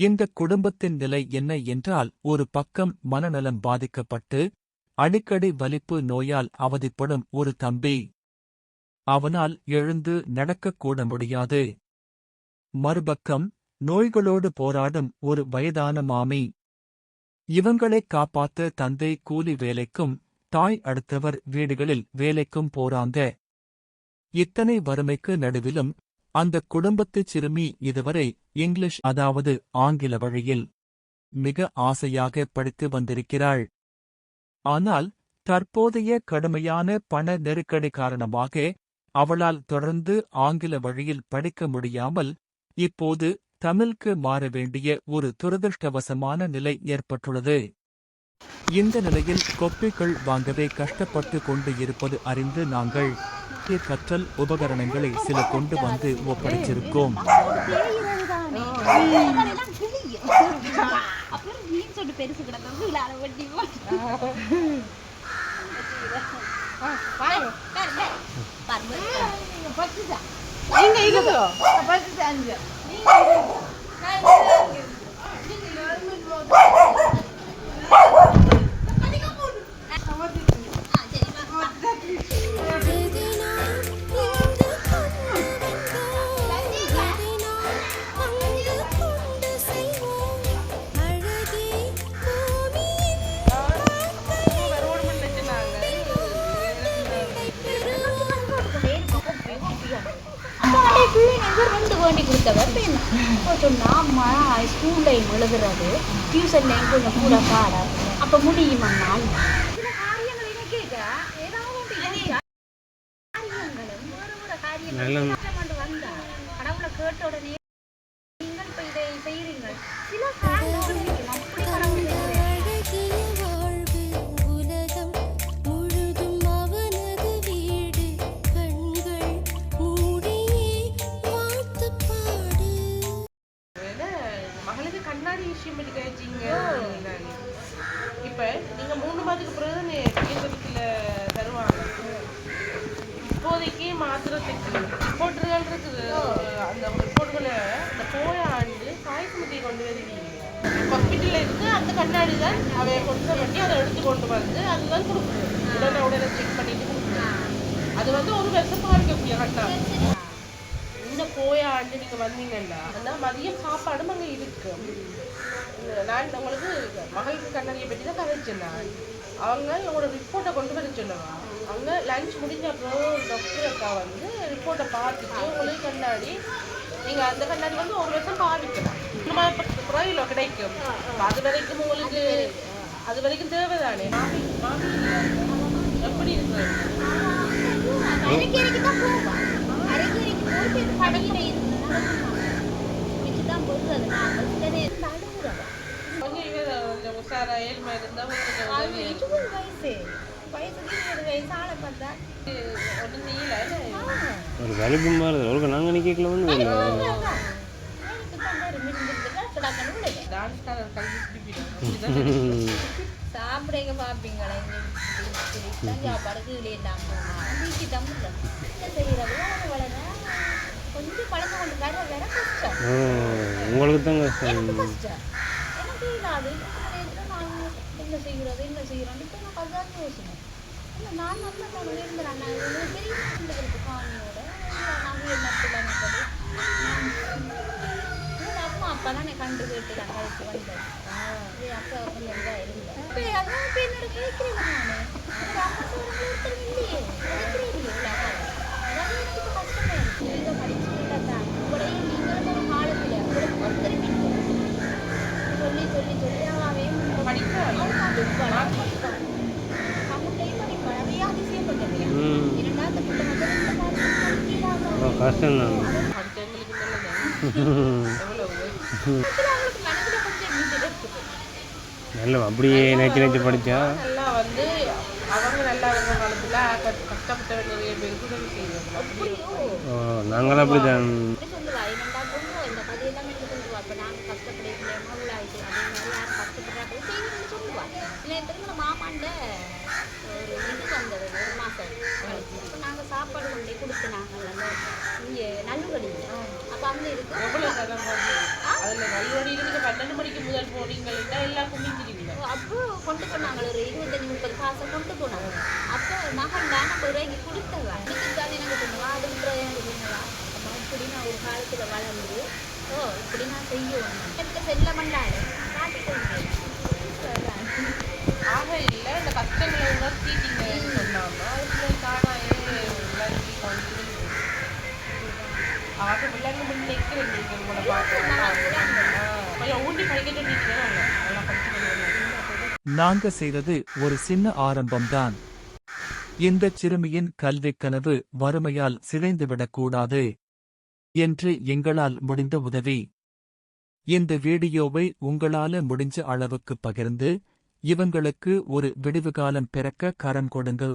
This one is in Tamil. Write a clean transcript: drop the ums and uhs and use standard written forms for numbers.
இந்த குடும்பத்தின் நிலை என்ன என்றால், ஒரு பக்கம் மனநலம் பாதிக்கப்பட்டு அடிக்கடி வலிப்பு நோயால் அவதிப்படும் ஒரு தம்பி. அவனால் எழுந்து நடக்கக்கூட முடியாது. மறுபக்கம் நோய்களோடு போராடும் ஒரு வயதான மாமி. இவங்களைக் காப்பாத்த தந்தை கூலி வேலைக்கும் தாய் அடுத்தவர் வீடுகளில் வேலைக்கும் போறாங்க. இத்தனை வறுமைக்கு நடுவிலும் அந்த குடும்பத்துச் சிறுமி இதுவரை இங்கிலீஷ், அதாவது ஆங்கில வழியில் மிக ஆசையாக படித்து வந்திருக்கிறாள். ஆனால் தற்போதைய கடுமையான பண நெருக்கடி காரணமாக அவளால் தொடர்ந்து ஆங்கில வழியில் படிக்க முடியாமல் இப்போது தமிழுக்கு மாற வேண்டிய ஒரு துரதிருஷ்டவசமான நிலை ஏற்பட்டுள்ளது. இந்த நிலையில் கொப்பிகள் வாங்கவே கஷ்டப்பட்டு கொண்டு இருப்பது அறிந்து நாங்கள் கற்றல் உபகரணங்களை சில கொண்டு வந்து ஒப்படைச்சிருக்கோம். வேண்டி கொடுத்தவர் சொன்னா அம்மா ஸ்கூல்லையும் எழுதுறது டியூஷன்லையும் கொஞ்சம் கூட பாட அப்ப முடியுமம்மா. கடவுளை கேட்ட உடனே நீங்கள் இப்ப இதை செய்யறீங்க. சில இப்ப நீங்க 3 மாதத்துக்கு பிறகு தருவாங்க. இப்போதைக்கு மாத்திரத்துக்கு ரிப்போர்ட்டுகள் இருக்குது. அந்த ரிப்போர்ட்டுகளை இந்த போய ஆண்டு தாய் சுமதியை கொண்டு வருவீங்க. ஹாஸ்பிட்டல்ல இருக்கு அந்த கண்ணாடி தான் அவைய கொஞ்சம் பண்ணி அதை எடுத்து கொண்டு வந்து அதுதான் கொடுக்குறது. உடனே செக் பண்ணிட்டு கொடுக்குறேன். அது வந்து 1 வருஷம் பாதிக்கக்கூடிய கண்ணாடி. இந்த போய ஆண்டு நீங்க வந்தீங்கன்னா அந்த மதியம் சாப்பாடும் அங்கே இருக்கு. நான் உங்களுக்கு மகளுக்கு கண்ணாடியை பற்றி தான் கதைச்சேன். அவங்க உங்களோட ரிப்போர்ட்டை கொண்டு வர சொன்னவா. அவங்க லஞ்ச் முடிஞ்ச அப்புறம் டாக்டர் அக்கா வந்து ரிப்போர்ட்டை பார்த்துட்டு உங்களுக்கு கண்ணாடி நீங்கள் அந்த கண்ணாடி வந்து 1 வருஷம் பாதிக்கலாம். குறையில கிடைக்கும். அது வரைக்கும் உங்களுக்கு அது வரைக்கும் தேவைதானே. மாமி மாமி எப்படி இருக்கு? உஷாரா ஏழ்மை இருந்தா ஒரு வலிப்பு மாதிரி ஒரு நாங்கள் நிற்கல வந்து சாப்பிடுங்க பார்ப்பீங்களா சாப்பாடுக்கு கொஞ்சம் பழக்க கொண்டு வர வேற கஷ்டம். உங்களுக்கு தான் கஷ்டம். எனக்கு இல்லாது நாங்கள் என்ன செய்கிறது என்ன செய்கிறோம் இப்போ நான் அதுதான் யோசனை. இல்லை நான் நம்ம விரும்புகிறேன். நான் பெரிய இருந்துக்கிறது காணியோட நாங்கள் என்ன நினைப்பது அம்மா அப்பா தான் நான் கண்டு கேட்டு நான் கழிச்சு வந்தேன். அப்பா கொஞ்சம் இதாக இருந்தேன். அதான் இப்போ என்னோட கேட்குறேன். நான் அம்மா சொல்கிறவங்க இல்லையே கேட்குறேன். அதாவது எனக்கு இப்போ கஷ்டமாக இருக்குது. நீங்கள் படிச்சுக்கிட்டா தான் உங்களையும் நீங்களும் ஒரு காலத்தில் உங்களுக்கு ஒருத்தர் சொல்லி சொல்லி சொல்லி அவன் படிப்பான். தமிழ்லையும் படிப்பான். நிறைய அதிசயப்பட்டவையா. இரண்டாவது கஷ்டம் தான். நல்ல அப்படியே நினைச்சு நினைச்சு படித்தா நல்லா வந்து அவங்க நல்லா இருந்த காலத்தில் கஷ்டப்பட்ட நிறைய பேருக்கு உதவி செய்வாங்க. நாங்களும் அப்படி தான். மாமாண்ட ஒரு இது வந்தது 1 மாதம் அப்போ நாங்கள் சாப்பாடு கொண்டே கொடுத்து நாங்கள் அந்த இங்கே நல்லுவடி அப்போ அங்கே இருக்கு. அதில் நல்லோடி இருக்கு 6ஆம் மணிக்கு முதல் போனீங்கன்னா எல்லாம் குமிஞ்சிருவீங்க. அப்போ கொண்டு போனாங்க ஒரு 25-30 காசை கொண்டு போனாங்க. அப்போ மகன் தான் நம்ம ரூபாய்க்கு கொடுத்தவா இதுக்கு தானே நாங்கள் சொன்னவா அது எனக்கு சொன்னவா அப்போ இப்படி நான் ஒரு காலத்தில் வளர்ந்து இப்படி நான் செய்யணும் எனக்கு செல்ல மண்டாடு காட்டிக்கொள்கிறேன். ஆக இல்லை இந்த கஷ்டங்களை உணர்த்திட்டீங்கன்னு சொன்னாங்க. அதுக்குள்ள தானாயே விளங்கி வந்து அவங்க விளங்க முன் நிற்கிறேன். நீங்கள் உங்களை பார்க்க கொஞ்சம் ஊட்டி படிக்க சொல்லிட்டீங்க. நல்லா படிச்சுக்கணும். நாங்க செய்தது ஒரு சின்ன ஆரம்பம்தான். இந்த சிறுமியின் கல்விக் கனவு வறுமையால் சிதைந்துவிடக்கூடாது என்று எங்களால் முடிந்த உதவி. இந்த வீடியோவை உங்களால முடிஞ்ச அளவுக்கு பகிர்ந்து இவங்களுக்கு ஒரு விடிவுகாலம் பிறக்க கரம் கொடுங்க.